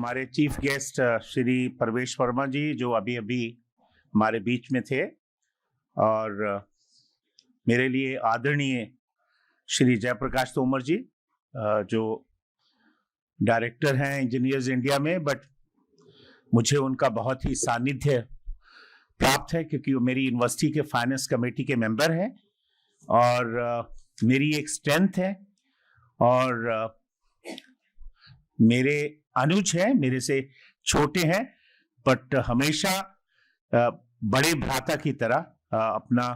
हमारे chief guest Shri परवेश वर्मा जी जो अभी अभी हमारे बीच में थे, और मेरे लिए आदरणीय श्री जयप्रकाश तोमर जी जो डायरेक्टर हैं इंजीनियर्स इंडिया में, बट मुझे उनका बहुत ही सानिध्य प्राप्त है क्योंकि वो मेरी यूनिवर्सिटी के फाइनेंस कमेटी के मेंबर हैं और मेरी एक स्ट्रेंथ है और मेरे अनुज हैं, मेरे से छोटे हैं, बट हमेशा बड़े भ्राता की तरह अपना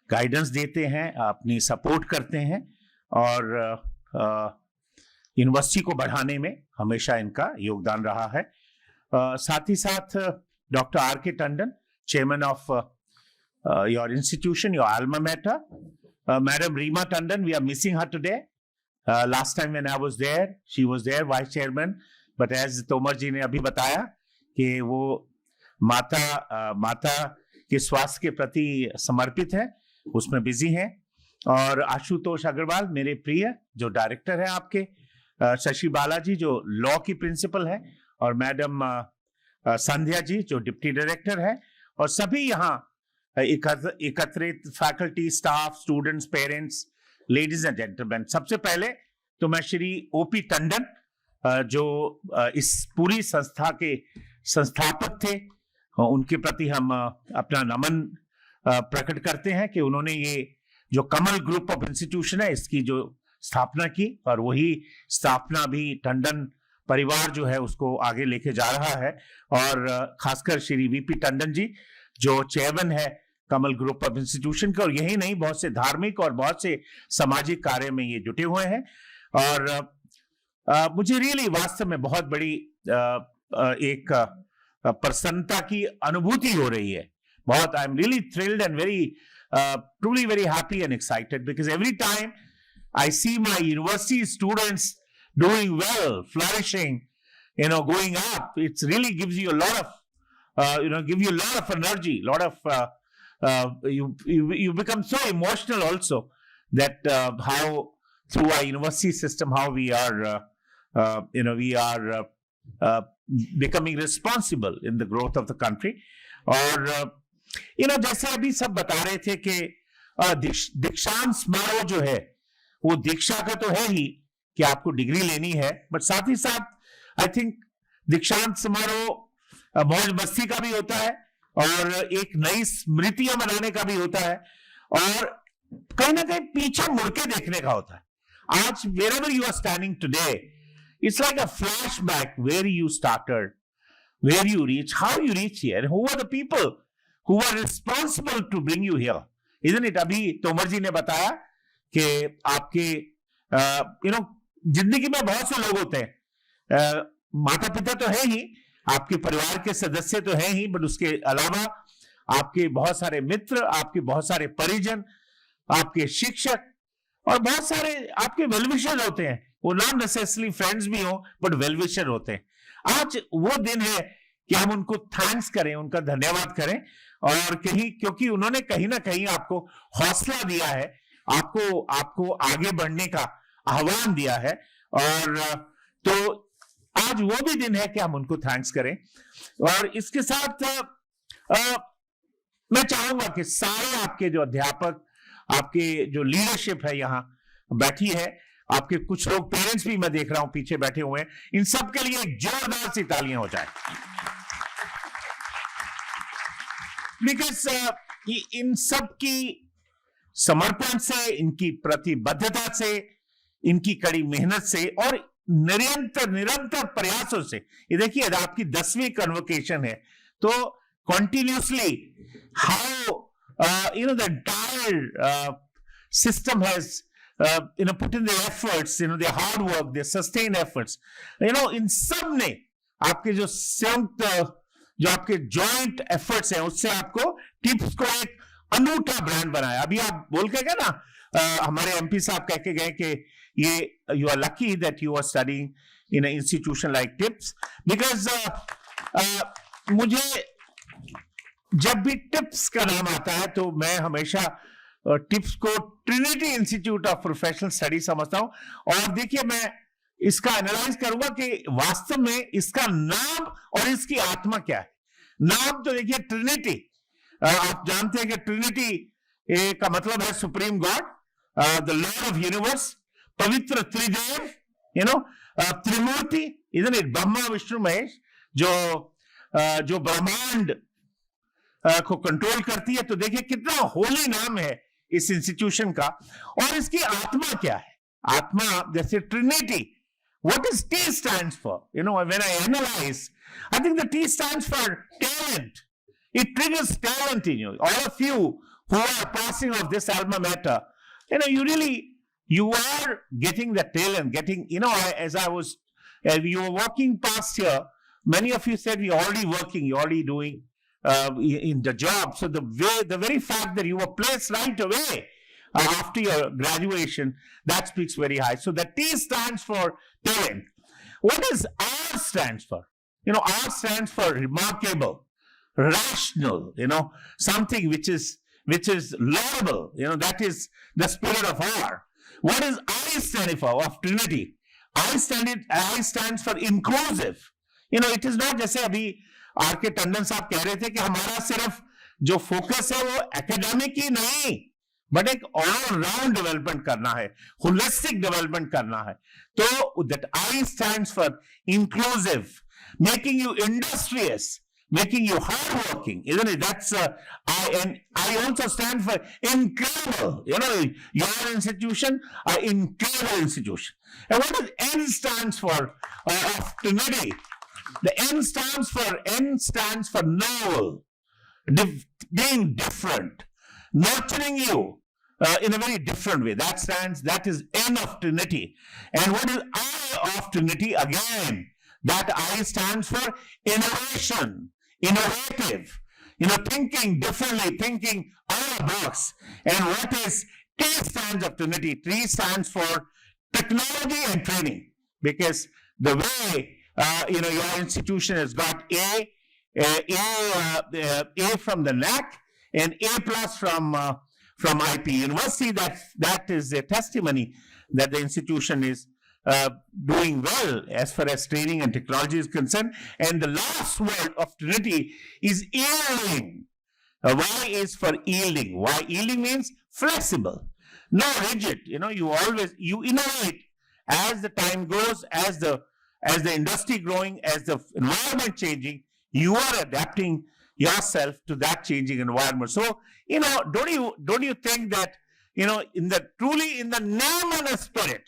गाइडेंस देते हैं, अपनी सपोर्ट करते हैं और यूनिवर्सिटी को बढ़ाने में हमेशा इनका योगदान रहा है। साथ ही साथ doctor R K Tandon, chairman of your institution, your alma mater, madam Reema Tandon, we are missing her today. Last time when I was there, she was there, vice chairman, but as Tomar ji ने अभी बताया कि वो माता के स्वास्थ्य के प्रति समर्पित है, उसमें बिजी हैं। और आशुतोष अग्रवाल मेरे प्रिय जो डायरेक्टर है आपके, शशि बालाजी जो लॉ की प्रिंसिपल है, और मैडम संध्या जी जो डिप्टी डायरेक्टर है, और सभी यहाँ एकत्रित faculty, staff, students, parents, ladies and gentleman. सबसे पहले तो मैं श्री ओपी टंडन जो इस पूरी संस्था के संस्थापक थे, उनके प्रति हम अपना नमन प्रकट करते हैं कि उन्होंने ये जो कमल ग्रुप ऑफ इंस्टीट्यूशन है इसकी जो स्थापना की, और वही स्थापना भी टंडन परिवार जो है उसको आगे लेके जा रहा है। और खासकर श्री वीपी टंडन जी जो चेयरमैन है कमल ग्रुप ऑफ इंस्टीट्यूशन का, और यही नहीं बहुत से धार्मिक और बहुत से सामाजिक कार्य में ये जुटे हुए हैं। और मुझे रियली वास्तव में बहुत बड़ी एक प्रसन्नता की अनुभूति हो रही है। बहुत I am really thrilled and very truly very happy and excited because every time I see my university students doing well, flourishing, going up, it's really gives you a lot of give you a lot of energy, lot of you become so emotional also that how through our university system how we are becoming responsible in the growth of the country. और जैसे अभी सब बता रहे थे कि दीक्षांत समारोह जो है वो दीक्षा का तो है ही कि आपको डिग्री लेनी है, बट साथ ही साथ आई थिंक दीक्षांत समारोह मौज मस्ती का भी होता है और एक नई स्मृतियां बनाने का भी होता है, और कहीं ना कहीं पीछे मुड़ के देखने का होता है। आज wherever you are standing today, it's like a flashback where you started, where you reach, how you reach here, and who are the people who are responsible to bring you here, isn't it? अभी तोमर जी ने बताया कि आपके जिंदगी में बहुत से लोग होते हैं, माता पिता तो है ही, आपके परिवार के सदस्य तो हैं ही, बट उसके अलावा आपके बहुत सारे मित्र, आपके बहुत सारे परिजन, आपके शिक्षक और बहुत सारे आपके वेलविशर होते हैं। वो नॉट नेसेसरली फ्रेंड्स भी हो बट वेलविशर होते हैं। आज वो दिन है कि हम उनको थैंक्स करें, उनका धन्यवाद करें, और क्योंकि उन्होंने कहीं ना कहीं आपको हौसला दिया है, आपको आगे बढ़ने का आह्वान दिया है, और तो आज वो भी दिन है कि हम उनको थैंक्स करें। और इसके साथ मैं चाहूंगा कि सारे आपके जो अध्यापक, आपके जो लीडरशिप है यहाँ बैठी है, आपके कुछ लोग पेरेंट्स भी मैं देख रहा हूं पीछे बैठे हुए हैं, इन सब के लिए एक जोरदार सी तालियां हो जाए, बिकॉज इन सब की समर्पण से, इनकी प्रतिबद्धता से, इनकी कड़ी मेहनत से और निरंतर प्रयासों से, ये देखिए आपकी 10वीं कन्वोकेशन है, तो continuously how the entire system has put in their efforts, their hard work, their sustained efforts, इन सब ने आपके जो संयुक्त जो आपके जॉइंट एफर्ट्स हैं उससे आपको टिप्स को एक अनूठा ब्रांड बनाया। अभी आप बोल के गए ना, हमारे एमपी साहब कह के गए कि ये you are lucky that you are studying in a institution like TIPS, because मुझे जब भी टिप्स का नाम आता है तो मैं हमेशा टिप्स को Trinity institute of professional study समझता हूं। और देखिए मैं इसका एनालाइज करूंगा कि वास्तव में इसका नाम और इसकी आत्मा क्या है। नाम तो देखिए ट्रिनिटी, आप जानते हैं कि ट्रिनिटी का मतलब है supreme God, the Lord of universe, पवित्र त्रिदेव, त्रिमूर्ति, इधर ब्रह्मा विष्णु महेश, जो ब्रह्मांड को कंट्रोल करती है। तो देखिए कितना होली नाम है इस इंस्टीट्यूशन का। और इसकी आत्मा क्या है? आत्मा जैसे Trinity, what is T stands for? When I analyze, I think the T stands for talent. It triggers talent in you. All of you who are passing of this alma mater, you are getting the talent, as you were walking past here, many of you said you're already working, you're already doing in the job. So the very fact that you were placed right away after your graduation, that speaks very high. So the T stands for talent. What does R stands for? R stands for remarkable, rational, something which is laudable, that is the spirit of R. What is I standing for, of Trinity? I stands for inclusive. It is not जैसे अभी are K Tandon साहब कह रहे थे कि हमारा सिर्फ जो फोकस है वो एकेडमिक ही नहीं, बट एक ऑल राउंड डेवलपमेंट करना है, होलिस्टिक डेवलपमेंट करना है। तो that I stands for inclusive, making you industrious, making you hardworking, isn't it? That's and I also stand for incredible. Your institution, incredible institution. And what does N stands for? Of Trinity, the N stands for novel, being different, nurturing you in a very different way. That is N of Trinity. And what is I of Trinity? Again, that I stands for innovation, innovative, thinking differently, thinking out of the box. And what is T stands of Trinity? T stands for technology and training, because the way your institution has got A from the NAC and A plus from IP University. That is a testimony that the institution is doing well as far as training and technology is concerned. And the last word of Trinity is yielding. Y is for yielding. Y yielding means flexible, not rigid. You innovate as the time goes, as the industry growing, as the environment changing, you are adapting yourself to that changing environment. So, don't you think that, truly in the name and the spirit,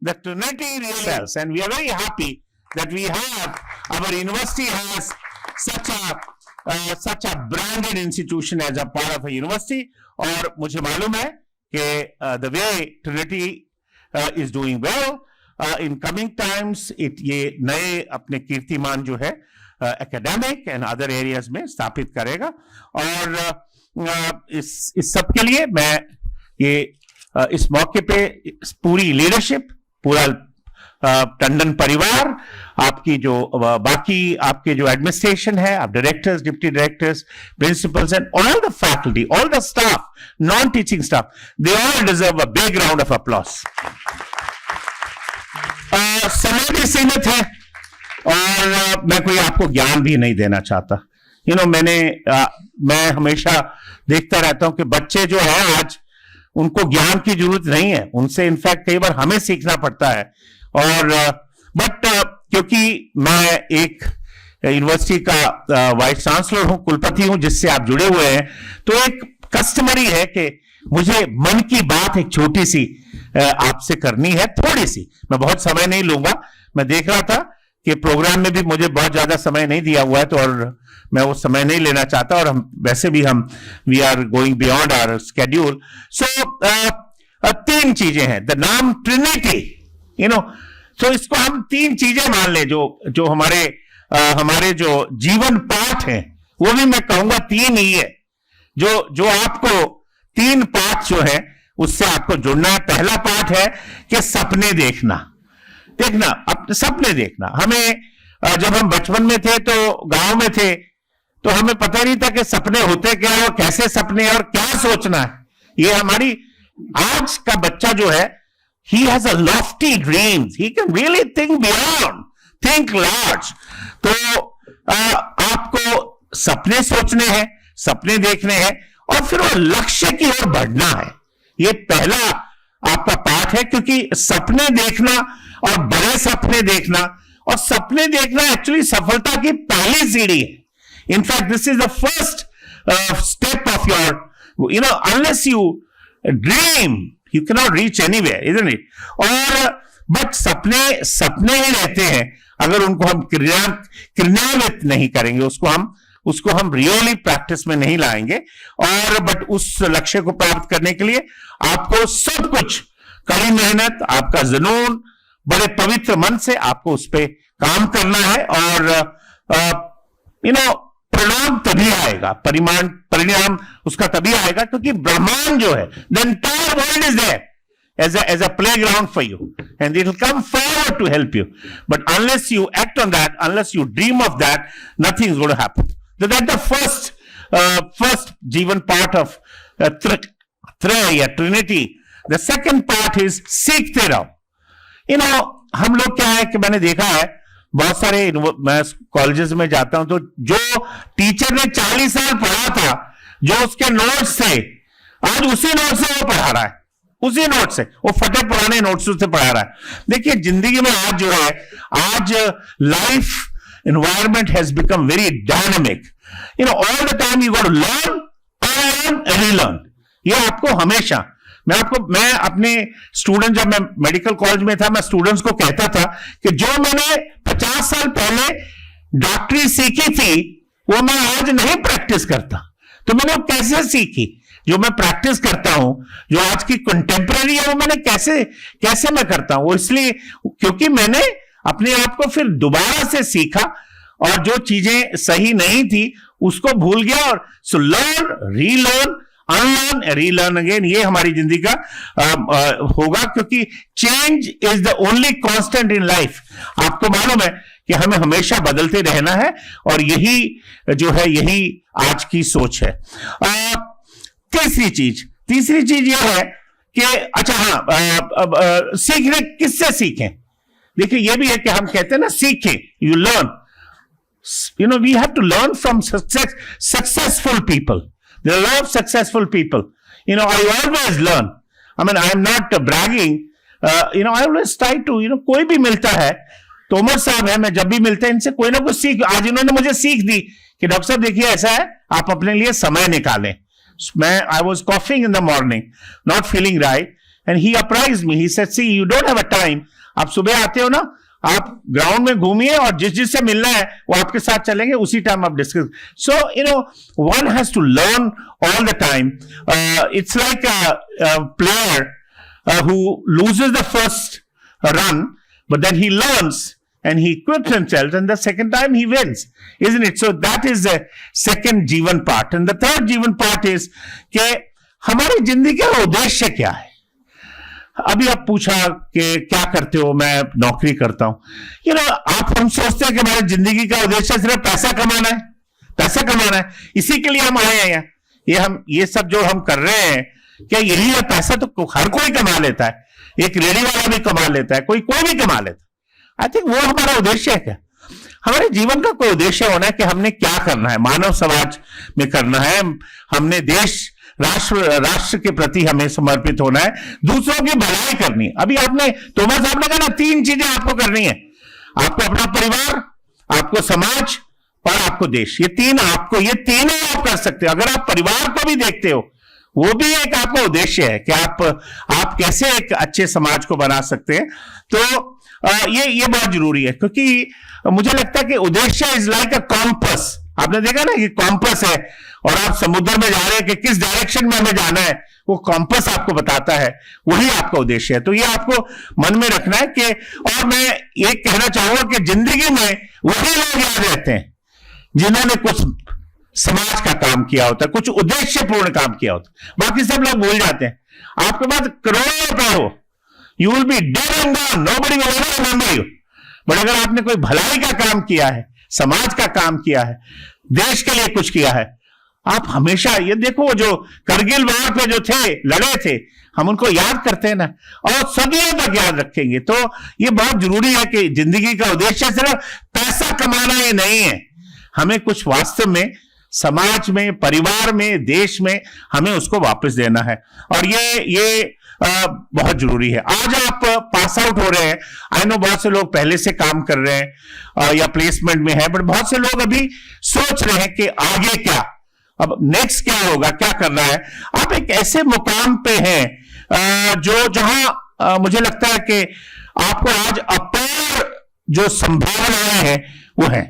the Trinity really sells. And we are very happy that we have, our university has such a branded institution as a part of a university. और मुझे मालूम है कि the way Trinity is doing well, in coming times, ये नए अपने कीर्तिमान जो है academic and other areas में स्थापित करेगा। और इस सब के लिए मैं इस मौके पे पूरी लीडरशिप, पूरा टंडन परिवार, आपकी जो बाकी आपके जो एडमिनिस्ट्रेशन है, आप directors, deputy directors, principles and all the faculty, all the staff, non teaching staff, they all deserve a big round of applause. समय भी सीमित है और मैं कोई आपको ज्ञान भी नहीं देना चाहता। मैं हमेशा देखता रहता हूं कि बच्चे जो है आज, उनको ज्ञान की जरूरत नहीं है, उनसे इनफैक्ट कई बार हमें सीखना पड़ता है। और बट क्योंकि मैं एक यूनिवर्सिटी का वाइस चांसलर हूं, कुलपति हूं, जिससे आप जुड़े हुए हैं, तो एक कस्टमरी है कि मुझे मन की बात एक छोटी सी आपसे करनी है, थोड़ी सी। मैं बहुत समय नहीं लूंगा। मैं देख रहा था कि प्रोग्राम में भी मुझे बहुत ज्यादा समय नहीं दिया हुआ है, तो और मैं वो समय नहीं लेना चाहता, और हम वैसे भी we are going beyond our schedule. So 3 चीजें हैं, द नाम ट्रिनिटी, तो इसको हम 3 चीजें मान लें जो हमारे जो जीवन पाठ हैं, वो भी मैं कहूंगा 3 ही है, जो आपको 3 पाठ जो है उससे आपको जुड़ना है। पहला पाठ है कि सपने देखना, अपने सपने देखना। हमें जब हम बचपन में थे, तो गांव में थे, तो हमें पता नहीं था कि सपने होते क्या है और कैसे सपने और क्या सोचना है। ये हमारी आज का बच्चा जो है he has a lofty dreams, he can really think beyond, think large. तो आपको सपने सोचने हैं, सपने देखने हैं और फिर वो लक्ष्य की ओर बढ़ना है। ये पहला आपका पाठ है, क्योंकि सपने देखना और बड़े सपने देखना, और सपने देखना एक्चुअली सफलता की पहली सीढ़ी है। In fact this is the first step of your, unless you dream you cannot reach anywhere, isn't it? और बट सपने ही रहते हैं अगर उनको हम क्रियान्वित नहीं करेंगे, उसको हम रियली प्रैक्टिस में नहीं लाएंगे। और बट उस लक्ष्य को प्राप्त करने के लिए आपको सब कुछ, कड़ी मेहनत, आपका जुनून, बड़े पवित्र मन से आपको उस पर काम करना है। और परिणाम तभी आएगा, परिणाम उसका तभी आएगा क्योंकि ब्रह्मांड जो है, the entire world is there as a playground for you, and it will come forward to help you. But unless you act on that, unless you dream of that, nothing is going to happen. So that's the first Jivan part of Trinity. The second part is सीखते रहो। हम लोग क्या है कि मैंने देखा है बहुत सारे, मैं कॉलेजेस में जाता हूं तो जो टीचर ने 40 साल पढ़ा था, जो उसके नोट्स थे, आज उसी नोट से वो पढ़ा रहा है, उसी नोट से, वो फटे पुराने नोट्स से पढ़ा रहा है। देखिए जिंदगी में आज जो है, आज life environment has become very dynamic. All the time you got to learn, unlearn, relearn. ये आपको हमेशा, मैं अपने स्टूडेंट, जब मैं मेडिकल कॉलेज में था, मैं स्टूडेंट्स को कहता था कि जो मैंने 50 साल पहले डॉक्टरी सीखी थी वो मैं आज नहीं प्रैक्टिस करता। तो मैंने वो कैसे सीखी? जो मैं प्रैक्टिस करता हूं, जो आज की कंटेम्पररी है, वो मैंने कैसे मैं करता हूं? वो इसलिए क्योंकि मैंने अपने आप को फिर दोबारा से सीखा और जो चीजें सही नहीं थी उसको भूल गया। और so learn, relearn, unlearn, relearn again, ये हमारी जिंदगी का होगा, क्योंकि change is the only constant in life. आपको मालूम है कि हमें हमेशा बदलते रहना है, और यही जो है, यही आज की सोच है। तीसरी चीज यह है कि अच्छा हाँ, सीखने किससे सीखें? देखिए ये भी है कि हम कहते हैं ना, सीखें, you learn, we have to learn from successful people. There are a lot of successful people. I always learn. I mean, I am not bragging. I always try to, कोई भी मिलता है, तोमर साहब है, मैं जब भी मिलते हैं इनसे कोई ना कुछ सीख, आज इन्होंने मुझे सीख दी कि डॉक्टर साहब देखिए ऐसा है, आप अपने लिए समय निकालें। I was coughing in the morning, not feeling right, and he apprised me. He said, see, you don't have a time. आप सुबह आते हो ना, आप ग्राउंड में घूमिए और जिससे मिलना है वो आपके साथ चलेंगे, उसी टाइम आप discuss. So one has to learn all the time. It's like a player who loses the first run, but then he learns and he equips himself, and the second time he wins, isn't it? So that is the second जीवन part. And the third जीवन part is कि हमारी जिंदगी का उद्देश्य क्या है? अभी आप पूछा कि क्या करते हो? मैं नौकरी करता हूं। हम सोचते हैं कि हमारी जिंदगी का उद्देश्य सिर्फ पैसा कमाना है, इसी के लिए हम आए हैं यहाँ। ये सब जो हम कर रहे हैं, क्या यही है? पैसा तो हर कोई कमा लेता है, एक रेडी वाला भी कमा लेता है, कोई भी कमा लेता है। आई थिंक वो हमारा उद्देश्य है क्या? हमारे जीवन का कोई उद्देश्य होना है कि हमने क्या करना है, मानव समाज में करना है, हमने देश राष्ट्र के प्रति हमें समर्पित होना है, दूसरों की भलाई करनी है। अभी आपने तोमर साहब ने कहा ना, 3 चीजें आपको करनी है, आपको अपना परिवार, आपको समाज और आपको देश। ये तीनों आप कर सकते हो। अगर आप परिवार को भी देखते हो, वो भी एक आपका उद्देश्य है कि आप कैसे एक अच्छे समाज को बना सकते हैं। तो ये बहुत जरूरी है, क्योंकि मुझे लगता है कि उद्देश्य इज लाइक अ कॉम्पस। आपने देखा ना कि कॉम्पस है और आप समुद्र में जा रहे हैं कि किस डायरेक्शन में हमें जाना है, वो कॉम्पस आपको बताता है, वही आपका उद्देश्य है। तो ये आपको मन में रखना है कि, और मैं ये कहना चाहूंगा कि जिंदगी में वही लोग याद रहते हैं जिन्होंने कुछ समाज का काम किया होता है, कुछ उद्देश्यपूर्ण काम किया होता है। बाकी सब लोग भूल जाते हैं। आपके पास करोड़ों रुपए हो, you will be dead and gone, nobody will ever remember you. But अगर आपने कोई भलाई का काम किया है, समाज का काम किया है, देश के लिए कुछ किया है, आप हमेशा ये देखो, जो करगिल वॉर पे जो थे, लड़े थे, हम उनको याद करते हैं ना, और सदियों तक याद रखेंगे। तो ये बहुत जरूरी है कि जिंदगी का उद्देश्य सिर्फ पैसा कमाना ही नहीं है, हमें कुछ वास्तव में समाज में, परिवार में, देश में हमें उसको वापस देना है, और ये बहुत जरूरी है। आज आप पास आउट हो रहे हैं, आई नो बहुत से लोग पहले से काम कर रहे हैं या प्लेसमेंट में है, बट बहुत से लोग अभी सोच रहे हैं कि आगे क्या, अब नेक्स्ट क्या होगा, क्या करना है। आप एक ऐसे मुकाम पे हैं जहां मुझे लगता है कि आपको आज अपार जो संभावनाएं हैं वो है।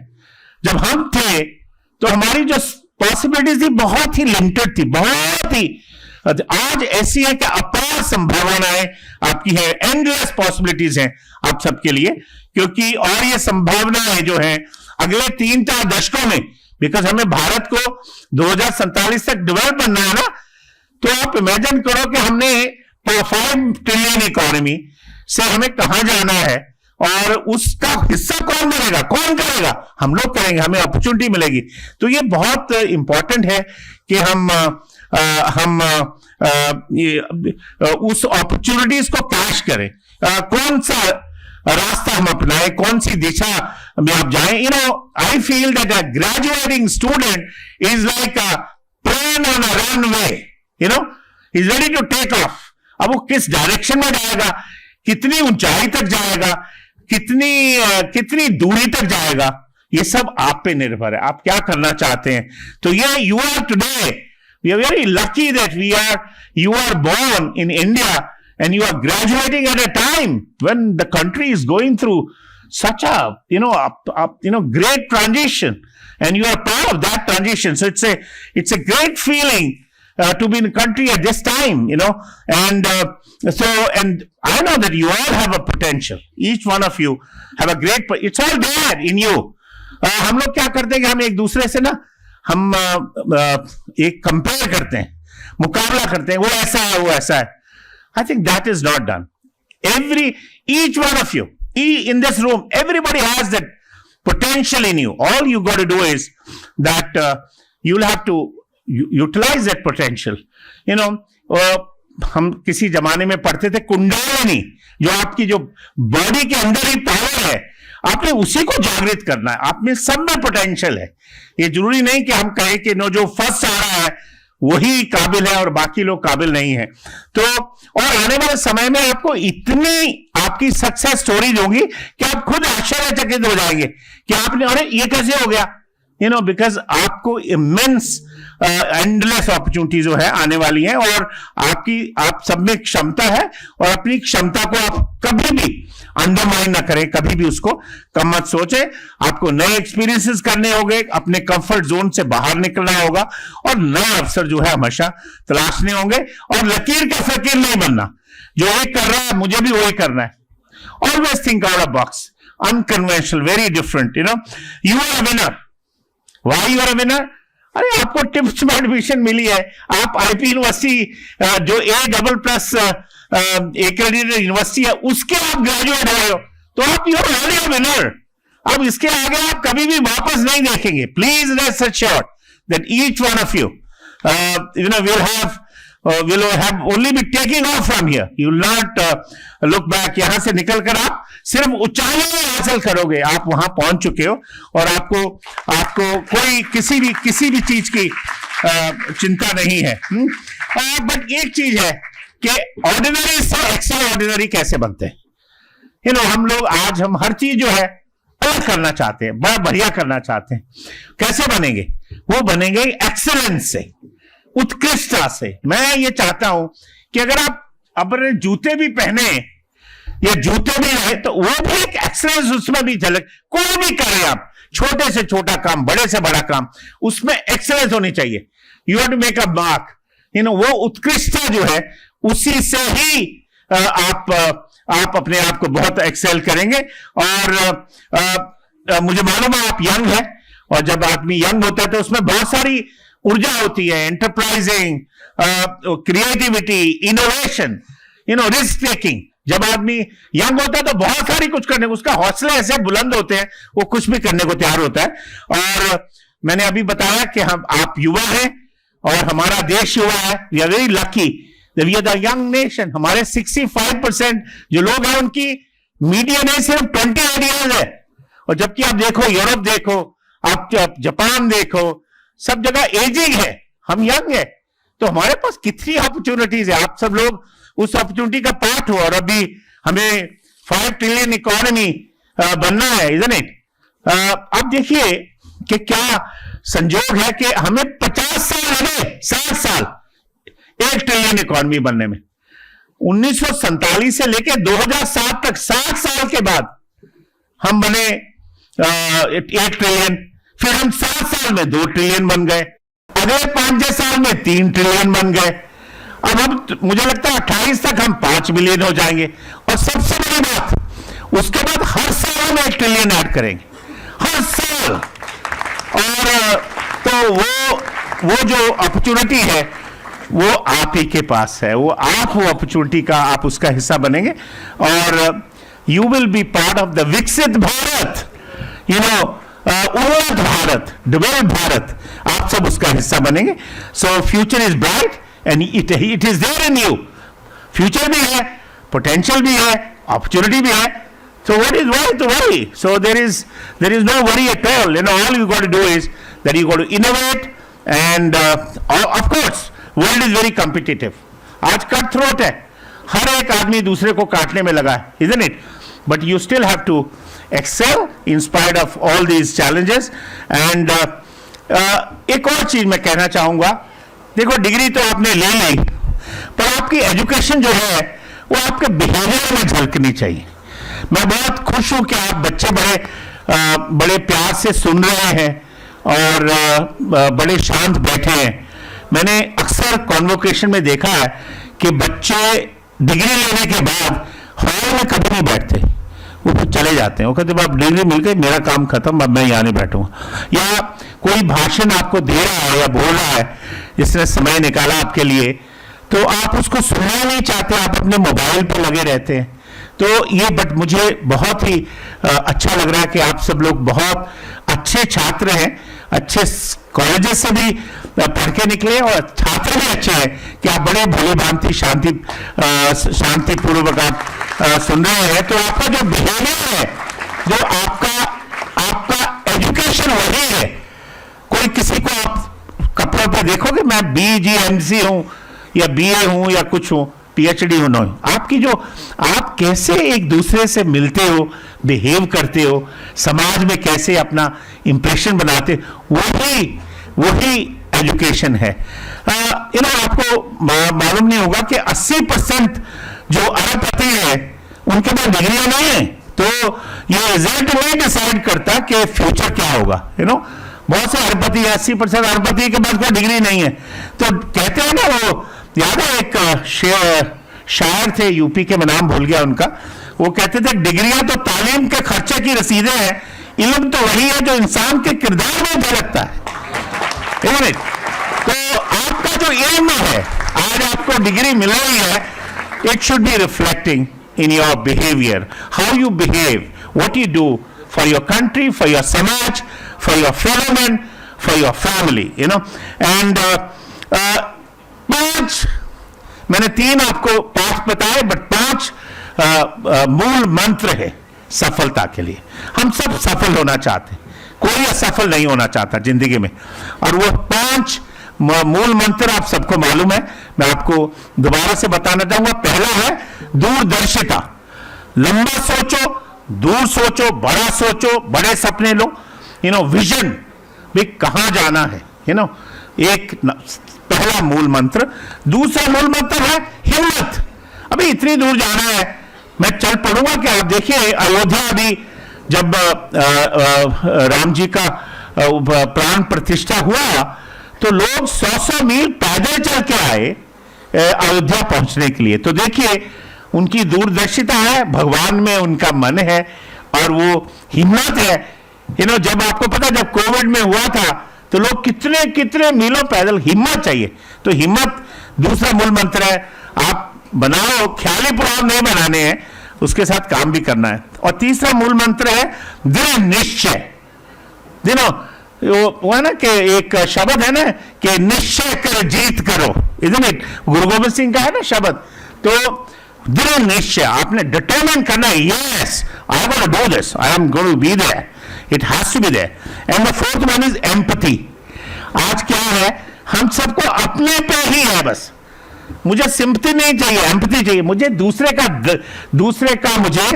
जब हम थे तो हमारी जो पॉसिबिलिटीज थी बहुत ही लिमिटेड थी, बहुत ही। आज ऐसी है कि अपार संभावनाएं आपकी है, एंडलेस पॉसिबिलिटीज हैं आप सबके लिए, क्योंकि और ये संभावनाएं जो हैं अगले 3-4 दशकों में, बिकॉज हमें भारत को 2047 तक डेवलप करना है ना, तो आप इमेजिन करो कि हमने 5 ट्रिलियन इकोनॉमी से हमें कहां जाना है, और उसका हिस्सा कौन बनेगा, कौन करेगा, हम लोग करेंगे, हमें अपॉर्चुनिटी मिलेगी। तो ये बहुत इंपॉर्टेंट है कि हम उस अपॉर्चुनिटीज को कैश करें। कौन सा रास्ता हम अपनाएं, कौन सी दिशा में आप जाएं। You know, I feel that a graduating student is like a plane on a runway, you know, is ready to take off. अब वो किस डायरेक्शन में जाएगा, कितनी ऊंचाई तक जाएगा, कितनी दूरी तक जाएगा, ये सब आप पे निर्भर है, आप क्या करना चाहते हैं। तो ये you are today, we are very lucky that you are born in India and you are graduating at a time when the country is going through such a great transition, and you are part of that transition. So it's a great feeling to be in the country at this time, and I know that you all have a potential. Each one of you have a great, it's all there in you. हम लोग क्या करते हैं कि हम एक दूसरे से ना, हम एक कंपेयर करते हैं, मुकाबला करते हैं, वो ऐसा है, वो ऐसा है। I think that is not done. Each one of you in this room, everybody has that potential in you. All you got to do is that you'll have to utilize that potential. हम किसी जमाने में पढ़ते थे कुंडलिनी, जो आपकी जो body के अंदर ही पावर है, आपने उसी को जागृत करना है। आप में सब में पोटेंशियल है। ये जरूरी नहीं कि हम कहें कि जो फर्स्ट आ रहा है वही काबिल है और बाकी लोग काबिल नहीं है। तो और आने वाले समय में आपको इतनी आपकी सक्सेस स्टोरीज होंगी कि आप खुद आश्चर्यचकित हो जाएंगे कि आपने, अरे ये कैसे हो गया, बिकॉज आपको इमेंस एंडलेस अपॉर्चुनिटी जो है आने वाली है, और आप सब में क्षमता है, और अपनी क्षमता को आप कभी भी अंडरमाइन ना करें, कभी भी उसको कम मत सोचे। आपको नए एक्सपीरियंसेस करने होंगे, अपने कंफर्ट जोन से बाहर निकलना होगा, और नए अवसर जो है हमेशा तलाशने होंगे, और लकीर का फकीर नहीं बनना। जो एक कर रहा है मुझे भी वही करना है। Always think out of box, unconventional, very different. You are a winner. Why you are a winner? अरे आपको टिप्स में एडमिशन मिली है, आप आईपी यूनिवर्सिटी जो A++ एक्रेडिटेड यूनिवर्सिटी है उसके आप ग्रेजुएट हुए हो, तो आप you are already a winner. अब इसके आगे आप कभी भी वापस नहीं देखेंगे। Please rest assured that each one of you will have only be taking off from here. You will not look back. यहां से निकलकर आप सिर्फ ऊंचाइयां हासिल करोगे। आप वहां पहुंच चुके हो, और आपको कोई किसी भी चीज की चिंता नहीं है। बट एक चीज है कि ऑर्डिनरी से एक्स्ट्रा ऑर्डिनरी कैसे बनते हैं। हम लोग आज हम हर चीज जो है अलग करना चाहते हैं, बड़ा बढ़िया करना चाहते हैं। कैसे बनेंगे? वो बनेंगे एक्सेलेंस से, उत्कृष्टता से। मैं ये चाहता हूं कि अगर आप अपने जूते भी पहने या जूते भी रहे तो वो भी एक एक्सेलेंस उसमें भी झलक। कोई भी करे आप, छोटे से छोटा काम, बड़े से बड़ा काम, उसमें एक्सेलेंस होनी चाहिए। You have to make a mark. वो उत्कृष्टता जो है उसी से ही आप अपने आप को बहुत एक्सेल करेंगे। और मुझे मालूम है आप यंग है, और जब आदमी यंग होता है तो उसमें बहुत सारी ऊर्जा होती है, enterprising, creativity, innovation, risk taking. जब आदमी यंग होता है तो बहुत सारी कुछ करने, उसका हौसले ऐसे बुलंद होते हैं, वो कुछ भी करने को तैयार होता है। और मैंने अभी बताया कि आप युवा हैं, और हमारा देश युवा है, we are very lucky, we are the young nation. हमारे 65% जो लोग हैं उनकी मीडियन एज सिर्फ 28 ईयर्स है, और जबकि आप देखो यूरोप देखो, आप जापान देखो, सब जगह एजिंग है, हम यंग है। तो हमारे पास कितनी अपॉर्चुनिटीज है, आप सब लोग उस अपॉर्चुनिटी का पार्ट हो, और अभी हमें 5 ट्रिलियन इकोनॉमी बनना है, इजंट इट। अब देखिए कि क्या संजोग है कि हमें 50 साल लगे, 60 साल 1 ट्रिलियन इकोनॉमी बनने में। 1947 से लेकर 2007 तक 60 साल के बाद हम बने 1 ट्रिलियन, फिर हम 7 साल में 2 ट्रिलियन बन गए, अगले 5-6 साल में 3 ट्रिलियन बन गए। अब हम, मुझे लगता है 28 तक हम 5 बिलियन हो जाएंगे, और सबसे बड़ी बात, उसके बाद हर साल हम 1 ट्रिलियन ऐड करेंगे, हर साल। और तो वो जो अपॉर्चुनिटी है वो आप ही के पास है, वो अपॉर्चुनिटी का आप उसका हिस्सा बनेंगे, और you will be part of the विकसित भारत, यू नो, उन्नत भारत, डेवलप्ड भारत, आप सब उसका हिस्सा बनेंगे। So future is bright and it is there in you. Future भी है, पोटेंशियल भी है, अपॉर्चुनिटी भी है। So what is why to worry? So there is no worry at all. You know, all you got to do is that you got to innovate, and of course, world is very competitive. आज cut throat है, हर एक आदमी दूसरे को काटने में लगा है, isn't it? But you still have to excel in spite of all these challenges. And एक और चीज मैं कहना चाहूंगा, देखो डिग्री तो आपने ले ली, पर आपकी एजुकेशन जो है वो आपके बिहेवियर में झलकनी चाहिए। मैं बहुत खुश हूं कि आप बच्चे बड़े प्यार से सुन रहे हैं और बड़े शांत बैठे हैं। मैंने अक्सर कॉन्वोकेशन में देखा है कि बच्चे डिग्री लेने के बाद हॉल में कभी नहीं बैठते, वो फिर चले जाते हैं, वो कहते अब डिग्री मिल गई, मेरा काम खत्म, अब मैं यहाँ नहीं बैठूंगा। या कोई भाषण आपको दे रहा है या बोल रहा है, जिसने समय निकाला आपके लिए, तो आप उसको सुनना नहीं चाहते, आप अपने मोबाइल पर लगे रहते हैं। तो ये बट मुझे बहुत ही अच्छा लग रहा है कि आप सब लोग बहुत अच्छे छात्र हैं, अच्छे कॉलेजेस से भी पढ़ के निकले, और छात्र भी अच्छे हैं कि आप बड़े भली भांति शांतिपूर्वक आप सुन रहे हैं। तो आपका जो बिहेवियर है, जो आपका एजुकेशन वही है। कोई किसी को आप कपड़ों पे देखोगे, मैं BGMC हूं या BA हूं या कुछ हूं, PhD होना, आपकी जो आप कैसे एक दूसरे से मिलते हो, बिहेव करते हो, समाज में कैसे अपना इंप्रेशन बनाते, वही एजुकेशन है। आपको मालूम नहीं होगा कि 80% जो अरबपति है उनके पास डिग्रियां नहीं है, तो ये रिजल्ट नहीं डिसाइड करता कि फ्यूचर क्या होगा। बहुत से अरबपति, 80% अरबपति के पास कोई डिग्री नहीं है। तो कहते हैं ना, वो याद है एक शायर थे यूपी के, मैं नाम भूल गया उनका, वो कहते थे डिग्रियां तो तालीम के खर्चे की रसीदें हैं, इल्म तो वही है जो इंसान के किरदार में झलकता है। तो आपका जो इल्म है, आज आपको डिग्री मिल रही है, it should be reflecting in your behaviour, how you behave, what you do for your country, for your samaj, for your fellow man, for your family, and 5 मैंने 3 आपको 5 बताए, बट 5 मूल मंत्र है सफलता के लिए। हम सब सफल होना चाहते हैं, कोई असफल नहीं होना चाहता जिंदगी में, और वो 5 मूल मंत्र आप सबको मालूम है। मैं आपको दोबारा से बताना चाहूंगा। पहला है दूरदर्शिता, लंबा सोचो, दूर सोचो, बड़ा सोचो, बड़े सपने लो, विजन भी कहां जाना है, एक पहला मूल मंत्र। दूसरा मूल मंत्र है हिम्मत, अभी इतनी दूर जाना है, मैं चल पड़ूंगा क्या। आप देखिए अयोध्या अभी जब राम जी का प्राण प्रतिष्ठा हुआ, तो लोग 100 मील पैदल चल के आए अयोध्या पहुंचने के लिए। तो देखिए उनकी दूरदर्शिता है, भगवान में उनका मन है, और वो हिम्मत है। जब आपको पता, जब कोविड में हुआ था तो लोग कितने कितने मीलों पैदल, हिम्मत चाहिए। तो हिम्मत दूसरा मूल मंत्र है। आप बनाओ, ख्याली पुलाव नहीं बनाने हैं, उसके साथ काम भी करना है। और तीसरा मूल मंत्र है दृढ़ निश्चय। वो है ना कि एक शब्द है ना कि निश्चय कर जीत करो, इधर गुरु गोबिंद सिंह का है ना शब्द। तो दृढ़ निश्चय, आपने डिटरमाइन करना है, yes I want to do this, I am going to be there, it has to be there. And the fourth one is empathy. आज क्या है, हम सबको अपने पे ही है बस, मुझे सिंपैथी नहीं चाहिए, एम्पैथी चाहिए। मुझे दूसरे का मुझे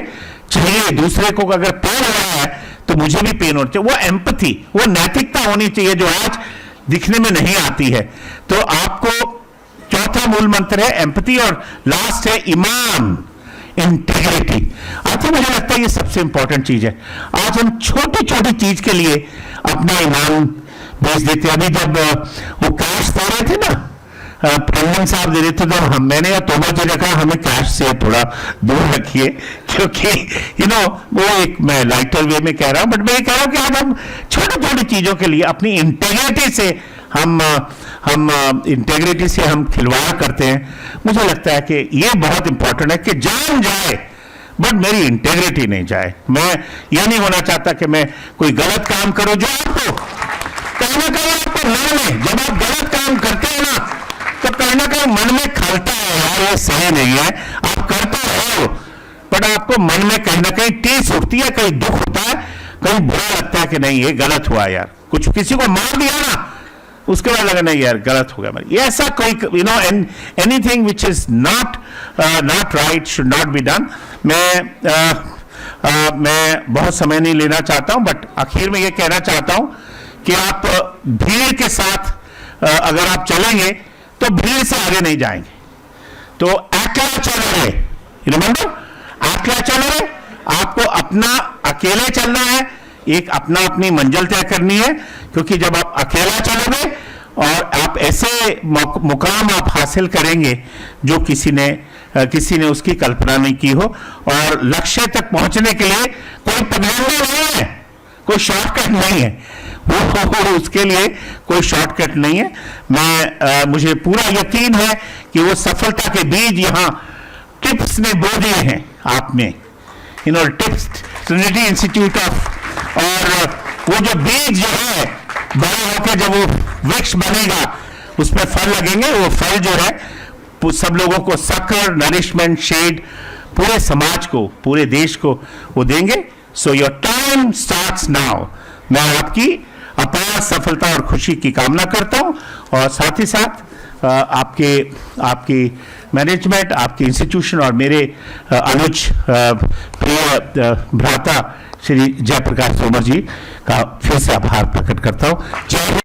चाहिए, दूसरे को अगर पेन हो रहा है तो मुझे भी पेन होना चाहिए। वो एम्पैथी, वो नैतिकता होनी चाहिए जो आज दिखने में नहीं आती है। तो आपको चौथा मूल मंत्र है एम्पैथी, और लास्ट है ईमान, इंटीग्रिटी। मुझे लगता है ये सबसे इंपॉर्टेंट चीज है। आज हम छोटी छोटी चीज के लिए अपना ईमान बेच देते। अभी जब वो कैश दे रहे थे ना, प्रेसिडेंट साहब दे रहे थे, तो मैंने या तोमर जी ने कहा हमें कैश से थोड़ा दूर रखिए, क्योंकि वो एक मैं लाइटर वे में कह रहा हूं, बट मैं ये कह रहा हूं कि आज हम छोटी छोटी चीजों के लिए अपनी इंटेग्रिटी से हम इंटेग्रिटी से हम खिलवाड़ करते हैं। मुझे लगता है कि ये बहुत इंपॉर्टेंट है कि जान जाए बट मेरी इंटेग्रिटी नहीं जाए। मैं ये नहीं होना चाहता कि मैं कोई गलत काम करूं जो आपको कहीं ना कहीं आपको मन में, जब आप गलत काम करते हैं ना तो कहीं ना कहीं मन में खलता है, यार ये सही नहीं है, आप करते हो बट आपको मन में कहीं ना कहीं टीस उठती है, कहीं दुख होता है, कहीं बुरा लगता है कि नहीं ये गलत हुआ यार, कुछ किसी को मार दिया ना उसके बाद लगा नहीं यार गलत हो गया। ये ऐसा कोई anything which is not right should not be done. मैं बहुत समय नहीं लेना चाहता हूं, बट आखिर में ये कहना चाहता हूं कि आप भीड़ के साथ अगर आप चलेंगे तो भीड़ से आगे नहीं जाएंगे। तो अकेला चल रहे, रिमेंबर अकेला चल रहे, आपको अपना अकेले चलना है, एक अपनी मंजिल तय करनी है, क्योंकि जब आप अकेला चलोगे और आप ऐसे मुकाम आप हासिल करेंगे जो किसी ने उसकी कल्पना नहीं की हो, और लक्ष्य तक पहुंचने के लिए कोई पगडंडी नहीं है, कोई शॉर्टकट नहीं है, वो उसके लिए कोई शॉर्टकट नहीं है। मुझे पूरा यकीन है कि वो सफलता के बीज यहाँ टिप्स ने बो दिए हैं आप में, टिप्स ट्रिनिटी इंस्टीट्यूट ऑफ, और वो जो बीज जो है बड़ा होकर जब वो वृक्ष बनेगा उसमें फल लगेंगे, वो फल जो है सब लोगों को सकर, नरिशमेंट, शेड, पूरे समाज को, पूरे देश को वो देंगे। So your time starts now. मैं आपकी अपार सफलता और खुशी की कामना करता हूं, और साथ ही साथ आपकी मैनेजमेंट, आपके इंस्टीट्यूशन और मेरे अनुज प्रिय भ्राता श्री जयप्रकाश तोमर जी का फिर से आभार प्रकट करता हूं। जय